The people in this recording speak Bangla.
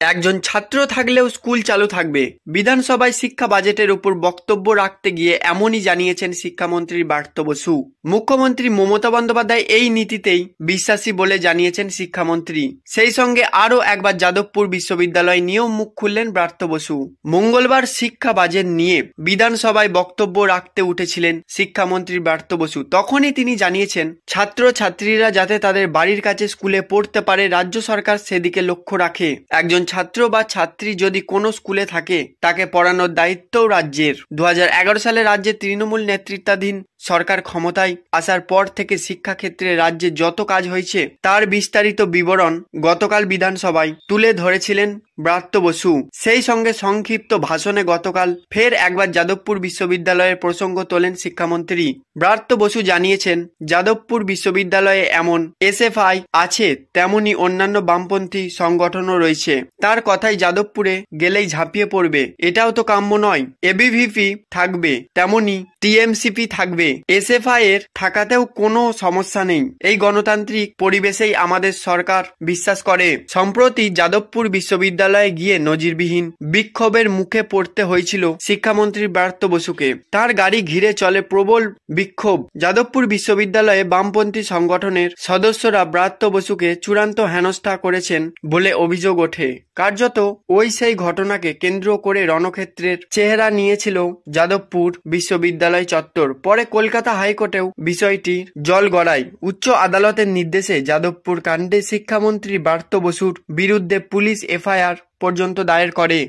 একজন ছাত্র থাকলেও স্কুল চালু থাকবে। বিধানসভায় শিক্ষা বাজেটের উপর বক্তব্য রাখতে গিয়ে এমনই জানিয়েছেন শিক্ষামন্ত্রী ব্রাত্য বসু। মুখ্যমন্ত্রী মমতা বন্দ্যোপাধ্যায় এই নীতিতেই বিশ্বাসী বলে জানিয়েছেন শিক্ষামন্ত্রী। সেই সঙ্গে আরও একবার যাদবপুর বিশ্ববিদ্যালয় নিয়েও মুখ খুললেন ব্রাত্য বসু। মঙ্গলবার শিক্ষা বাজেট নিয়ে বিধানসভায় বক্তব্য রাখতে উঠেছিলেন শিক্ষামন্ত্রী ব্রাত্য বসু। তখনই তিনি জানিয়েছেন, ছাত্র ছাত্রীরা যাতে তাদের বাড়ির কাছে স্কুলে পড়তে পারে, রাজ্য সরকার সেদিকে লক্ষ্য রাখে। একজন ছাত্র বা ছাত্রী যদি কোনো স্কুলে থাকে, তাকে পড়ানোর দায়িত্বও রাজ্যের। 2011 সালে রাজ্যে তৃণমূল নেতৃত্বাধীন সরকার ক্ষমতায় আসার পর থেকে শিক্ষাক্ষেত্রে রাজ্যে যত কাজ হয়েছে তার বিস্তারিত বিবরণ গতকাল বিধানসভায় তুলে ধরেছিলেন ব্রাত্য বসু। সেই সঙ্গে সংক্ষিপ্ত ভাষণে গতকাল ফের একবার যাদবপুর বিশ্ববিদ্যালয়ের প্রসঙ্গ তোলেন শিক্ষামন্ত্রী। ব্রাত্য বসু জানিয়েছেন, যাদবপুর বিশ্ববিদ্যালয়ে এমন এসএফআই আছে, তেমনি অন্যান্য বামপন্থী সংগঠনও রয়েছে। তার কথায় যাদবপুরে গেলেই ঝাঁপিয়ে পড়বে, এটাও তো কাম্য নয়। এবিভিপি থাকবে, তেমনি টিএমসিপি থাকবে। এসএফআই এর থাকাতেও কোনো সমস্যা নেই। এই গণতান্ত্রিক পরিবেশেই আমাদের সরকার বিশ্বাস করে। সম্প্রতি যাদবপুর বিশ্ববিদ্যালয়ে গিয়ে নজিরবিহীন বিক্ষোভের মুখে পড়তে হয়েছিল শিক্ষামন্ত্রী ব্রাত্য বসুকে। তার গাড়ি ঘিরে চলে প্রবল বিক্ষোভ। যাদবপুর বিশ্ববিদ্যালয়ে বামপন্থী সংগঠনের সদস্যরা ব্রাত্য বসুকে চূড়ান্ত হেনস্থা করেছেন বলে অভিযোগ ওঠে। কার্যত ওই সেই ঘটনাকে কেন্দ্র করে রণক্ষেত্রের চেহারা নিয়েছিল যাদবপুর বিশ্ববিদ্যালয় চত্বর। পরে কলকাতা হাইকোর্টেও বিষয়টি জল গড়ায়। উচ্চ আদালতের নির্দেশে যাদবপুর কাণ্ডে শিক্ষামন্ত্রী ব্রাত্য বসুর বিরুদ্ধে পুলিশ এফআইআর পর্যন্ত দায়ের করে।